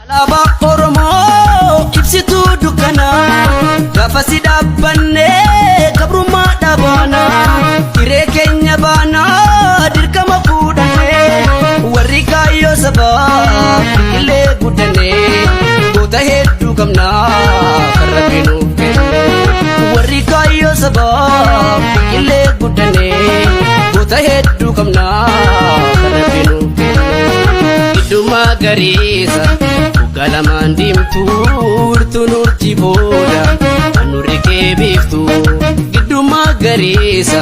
Alaabaa Oromoo ibsituu dukkanaa gaafa si dhaabbannee gabrummaa dhaabannaa hiree keenya baanaa dirqama fuudhannee warri kaayyoo sabaa illee guddannee goota hedduu qabnaa karra beenuuf kenne warri kaayyoo sabaa illee guddannee goota hedduu qabnaa karra beenuuf kenne idduma gariisa galamaan diimtuu urtuu nurti booda anurri kee beektu gidduma gariisa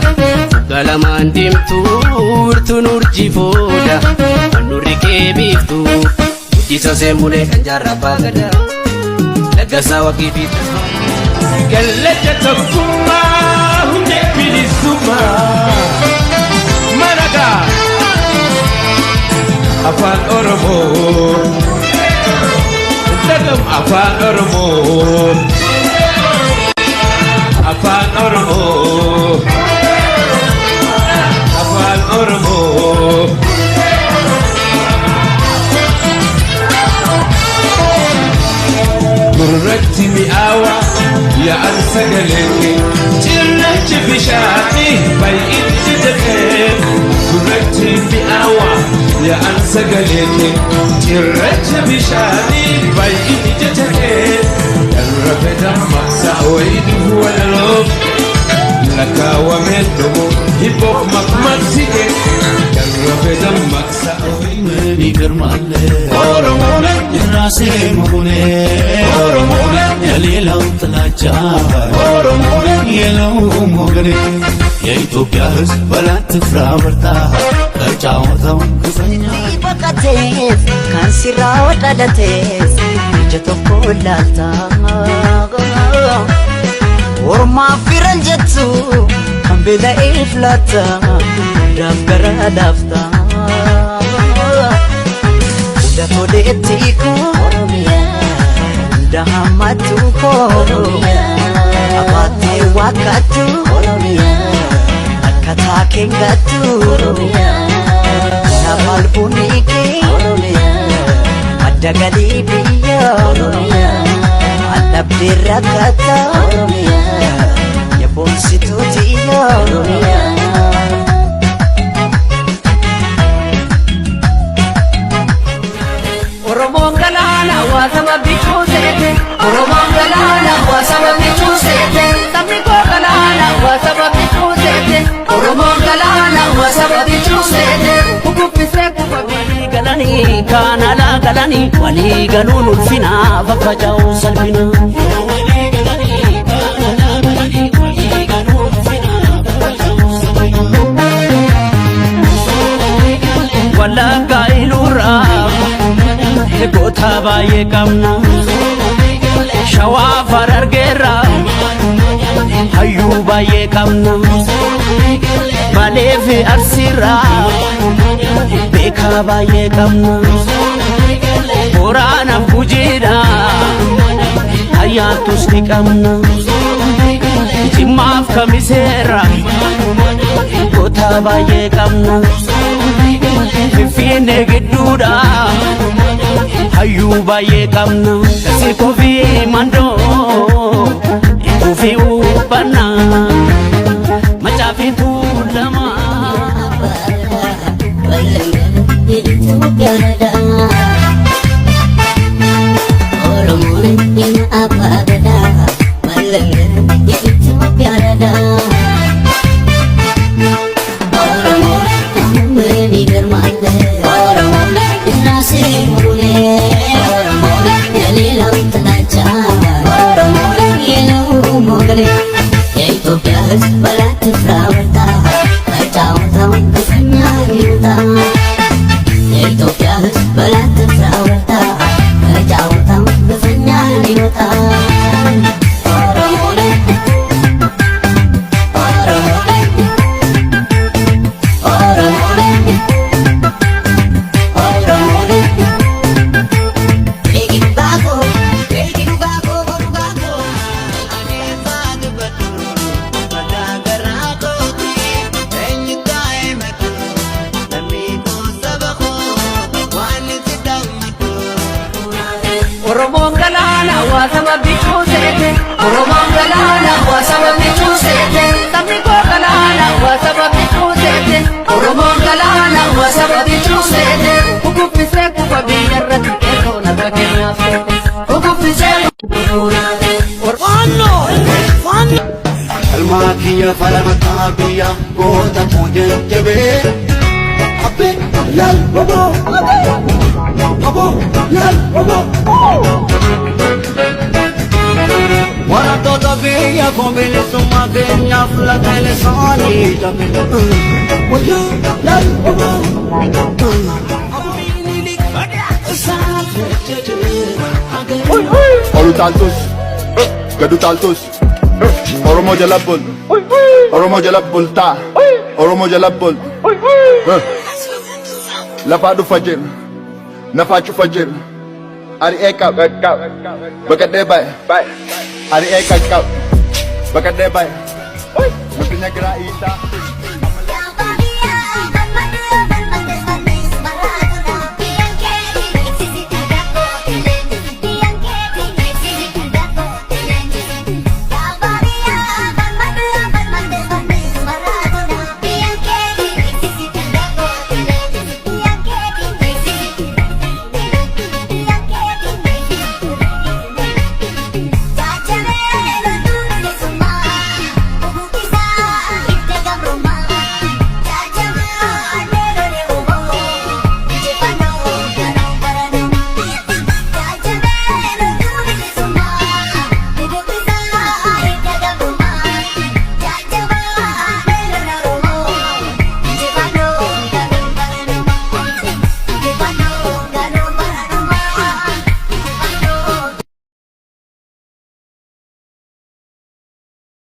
galamaan diimtuu urtuu nurti booda anurri kee beektu guddisa seemulee kan jaarrabbaa gadaa laggasaa waqii fi tasmaa gallacha tokkummaa hundee bilisummaa maragaa afaan Oromoo Afaan Oromoo Afaan Oromoo Afaan Oromoo gurratti mi'aawa yaa'an sagalee cirrachi bishaanii baay'inti jedhee gurratti mi'aawa yaa'an sagalee cirrachi bishaanii baay'inti jedhee darbe dammaqsa wayii walaloo lakkaawwamee dhumu hibboof maqmaqsite darbe dammaqsa wayii girmaalee Oromoon irraasee mukunee Oromoon የሌላው ጥላቻ ኦሮሞን የለው ሞገኔ የኢትዮጵያ ሕዝብ በላት ፍራ በርታ ከጫወታው ክፈኛ በቀቴስ ካንሲራ ወዳደቴስ ጀቶኮ ላታ ኦሮማ ፊረንጀቱ ካምቤላ ኢፍላታ ዳፍገራ ዳፍታ ዳቶዴቲኮ Dahamatu Oromiya Abate wakatu Oromiya Akata kengatu Oromiya Namal puniki Oromiya Adagali biya Oromiya Adabdi rakata Oromiya Yabon situtiya Oromiya Oromoon galaana waa sababii cuuseete Oromoon galaana waa sababii cuuseete sabni koo galaana waa sababii cuuseete Oromoon galaana waa sababii cuuseete kukubbisee walii galanii kaan alaa galanii walii galuun ulfinaa faffaca'uu salphina Wallaggaa Iluurraa goota baay'ee qabna Shawaa Harargeerraa hayyuu baay'ee qabna Baalee fi Arsiirraa beekaa baay'ee qabna Booranaaf Gujiidhaa hayyaattus ni qabna Jimmaaf Kamiseerraa goota baay'ee qabna Finfinnee gidduudhaa hayyuu baay'ee qabna Sikoo fi Mandoo Ikuu fi Uffannaa Macaa fi Tuulamaa Oromoon ina abbaa gadaa Ballangan jedhama gadaa የኢትዮጵያ ሕዝብ በላት ፍራ በርታ ከጫወታው ክፈኛ ይውጣ የኢትዮጵያ ሕዝብ Oromoon galaana waa sababni cuuseete Oromoon galaana waa sababni cuuseete sabni koo galaana waa sababni cuuseete Oromoon galaana waa sababni cuuseete kukuffisee kufa biyyarratti qeerroo naga keenyaaf kukuffisee Almakiya falmatabiya goota mujejebe Abe lal bobo Bobo lal bobo Wara todo biya kombele suma kenya flatele sani jabe Waya lal bobo Olu taltus, gadu taltus. Oromo jalabul, Oromo jalabul ta, Oromo jalabul. Lafadu fajir, nafachu fajir. Ari eka, bakat debay, ari eka, bakat debay. Mungkinnya kira ita.